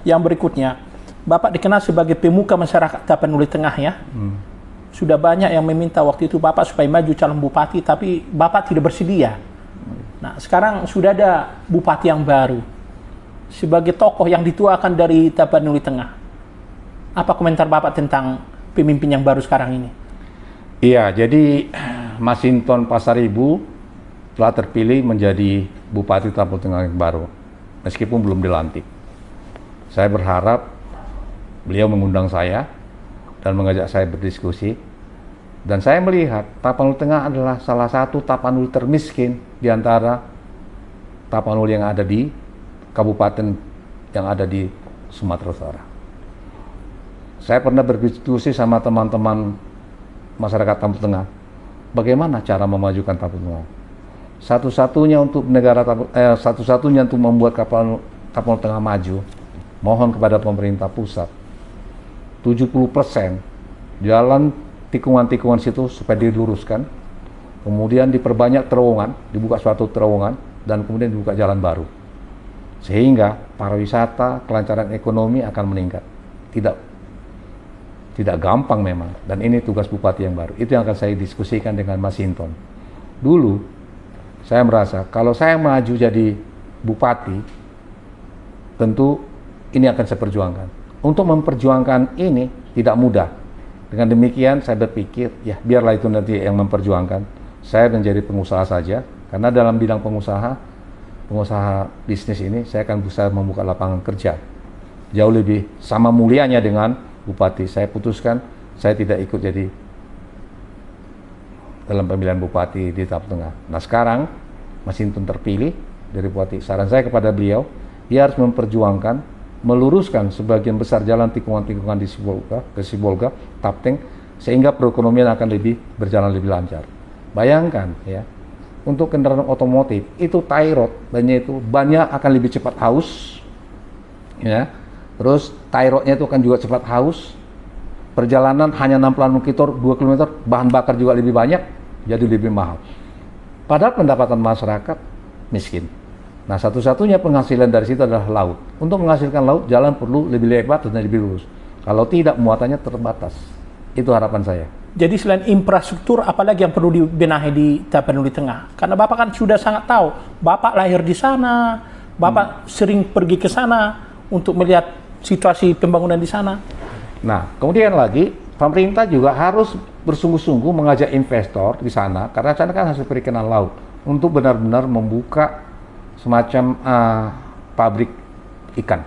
yang berikutnya, Bapak dikenal sebagai pemuka masyarakat Tapanuli Tengah ya. Sudah banyak yang meminta waktu itu Bapak supaya maju calon bupati, tapi Bapak tidak bersedia. Nah, sekarang sudah ada bupati yang baru. Sebagai tokoh yang dituakan dari Tapanuli Tengah, apa komentar Bapak tentang pemimpin yang baru sekarang ini? Iya, jadi Masinton Pasaribu telah terpilih menjadi Bupati Tapanuli Tengah yang baru, meskipun belum dilantik. Saya berharap beliau mengundang saya dan mengajak saya berdiskusi. Dan saya melihat Tapanuli Tengah adalah salah satu Tapanuli termiskin di antara Tapanuli yang ada di kabupaten yang ada di Sumatera Utara. Saya pernah berdiskusi sama teman-teman masyarakat Tapanuli Tengah, bagaimana cara memajukan Tapanuli Tengah. Satu-satunya untuk satu-satunya untuk membuat Tapanuli Tengah maju, mohon kepada pemerintah pusat 70% jalan tikungan-tikungan situ supaya diluruskan, kemudian diperbanyak terowongan, dibuka suatu terowongan, dan kemudian dibuka jalan baru. Sehingga pariwisata, kelancaran ekonomi akan meningkat. Tidak gampang memang, dan ini tugas bupati yang baru. Itu yang akan saya diskusikan dengan Mas Hinton. Dulu, saya merasa kalau saya maju jadi bupati, tentu ini akan saya perjuangkan. Untuk memperjuangkan ini tidak mudah. Dengan demikian saya berpikir, ya biarlah itu nanti yang memperjuangkan. Saya menjadi pengusaha saja, karena dalam bidang pengusaha bisnis ini, saya akan berusaha membuka lapangan kerja. Jauh lebih sama mulianya dengan bupati. Saya putuskan, saya tidak ikut jadi dalam pemilihan bupati di Tapanuli Tengah. Nah sekarang, Mas Hinton terpilih dari bupati. Saran saya kepada beliau, dia harus memperjuangkan, meluruskan sebagian besar jalan tikungan-tikungan di Sibolga, Tapteng, sehingga perekonomian akan berjalan lebih lancar. Bayangkan ya, untuk kendaraan otomotif itu tie rod, bannya akan lebih cepat haus, ya. Terus tie rodnya itu akan juga cepat haus. Perjalanan hanya 60 km, 2 km, bahan bakar juga lebih banyak, jadi lebih mahal. Padahal pendapatan masyarakat miskin. Nah, satu-satunya penghasilan dari situ adalah laut. Untuk menghasilkan laut, jalan perlu lebih lebar dan lebih lurus. Kalau tidak, muatannya terbatas. Itu harapan saya. Jadi selain infrastruktur, apalagi yang perlu dibenahi di Tapanuli Tengah? Karena Bapak kan sudah sangat tahu, Bapak lahir di sana, Bapak sering pergi ke sana untuk melihat situasi pembangunan di sana. Nah, kemudian lagi, pemerintah juga harus bersungguh-sungguh mengajak investor di sana, karena sana kan hasil perikanan laut, untuk benar-benar membuka semacam pabrik ikan.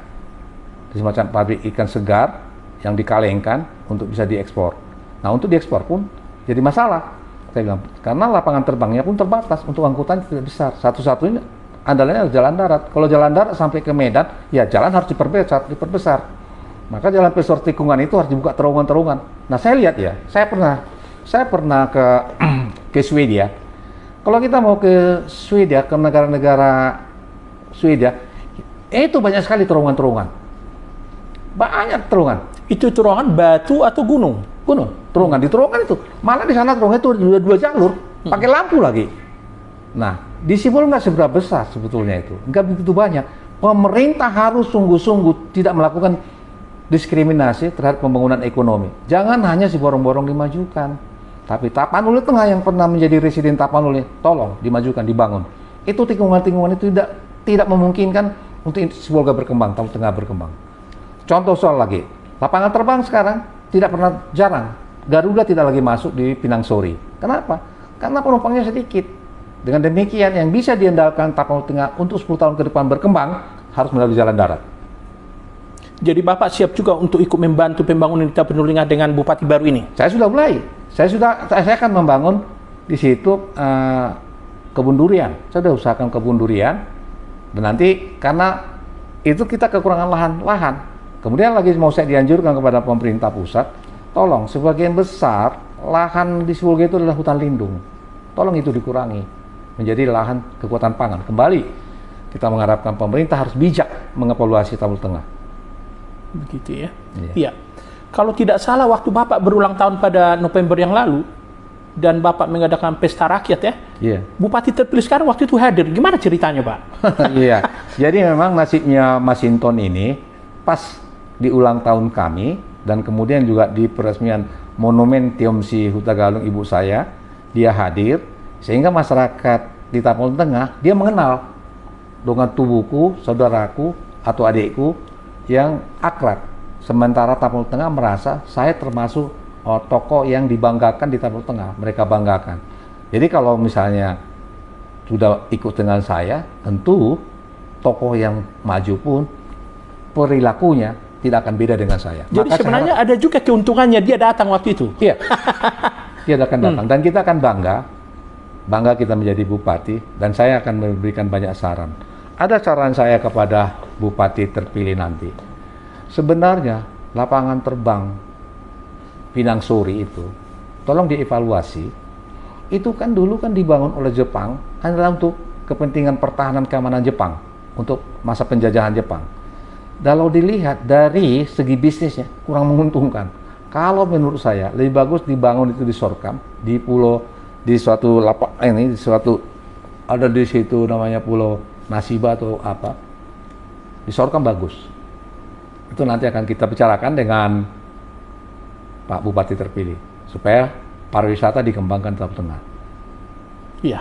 Semacam pabrik ikan segar yang dikalengkan untuk bisa diekspor. Nah, untuk diekspor pun jadi masalah, saya bilang, karena lapangan terbangnya pun terbatas, untuk angkutan tidak besar. Satu-satunya andalannya adalah jalan darat. Kalau jalan darat sampai ke Medan, ya jalan harus diperbesar. Maka jalan pesor tikungan itu harus dibuka terowongan-terowongan. Nah, saya lihat ya, saya pernah ke Swedia. Kalau kita mau ke Swedia, ke negara-negara Swedia, itu banyak sekali terowongan-terowongan. Banyak terowongan. Itu terowongan batu atau gunung? Gunung, terowongan. Di terowongan itu, malah di sana terowongan itu dua jalur, pakai lampu lagi. Nah, di Sibol nggak seberapa besar sebetulnya itu, nggak begitu banyak. Pemerintah harus sungguh-sungguh tidak melakukan diskriminasi terhadap pembangunan ekonomi. Jangan hanya si borong-borong dimajukan, tapi Tapanuli Tengah yang pernah menjadi residen Tapanuli, tolong dimajukan, dibangun. Itu tikungan-tikungan itu tidak memungkinkan untuk Sibolga berkembang, Tapanuli Tengah berkembang. Contoh soal lagi, lapangan terbang sekarang jarang. Garuda tidak lagi masuk di Pinang Sori. Kenapa? Karena penumpangnya sedikit. Dengan demikian, yang bisa diandalkan Tapanuli Tengah untuk 10 tahun ke depan berkembang harus melalui jalan darat. Jadi Bapak siap juga untuk ikut membantu pembangunan di Tapanuli Tengah dengan bupati baru ini? Saya sudah mulai. Saya akan membangun di situ kebun durian. Saya sudah usahakan kebun durian. Dan nanti karena itu kita kekurangan lahan. Kemudian lagi mau saya dianjurkan kepada pemerintah pusat, tolong sebagian besar lahan di Sibolga itu adalah hutan lindung. Tolong itu dikurangi menjadi lahan kekuatan pangan. Kembali kita mengharapkan pemerintah harus bijak mengevaluasi Tapanuli Tengah. Begitu ya. Iya. Kalau tidak salah waktu Bapak berulang tahun pada November yang lalu dan Bapak mengadakan pesta rakyat ya. Iya. Bupati terpilih sekarang waktu itu hadir. Gimana ceritanya, Pak? Iya. Jadi memang nasibnya Mas Hinton ini pas di ulang tahun kami dan kemudian juga di peresmian Monumen Tiomsi Hutagalung ibu saya, dia hadir sehingga masyarakat di Tapal Tengah dia mengenal dengan tubuhku, saudaraku atau adikku yang akrab. Sementara Tapal Tengah merasa saya termasuk tokoh yang dibanggakan di Tapal Tengah, mereka banggakan. Jadi kalau misalnya sudah ikut dengan saya, tentu tokoh yang maju pun perilakunya tidak akan beda dengan saya. Jadi sebenarnya ada juga keuntungannya dia datang waktu itu. Iya, dia akan datang dan kita akan bangga kita menjadi bupati dan saya akan memberikan banyak saran. Ada saran saya kepada bupati terpilih nanti. Sebenarnya lapangan terbang Pinang Sori itu, tolong dievaluasi. Itu kan dulu kan dibangun oleh Jepang adalah untuk kepentingan pertahanan keamanan Jepang, untuk masa penjajahan Jepang. Kalau dilihat dari segi bisnisnya kurang menguntungkan. Kalau menurut saya lebih bagus dibangun itu di Sorkam, di pulau di suatu lapak ini, di suatu ada di situ namanya Pulau Nasiba atau apa. Di Sorkam bagus. Itu nanti akan kita bicarakan dengan Pak Bupati terpilih supaya pariwisata dikembangkan di Tapal Tengah. Iya.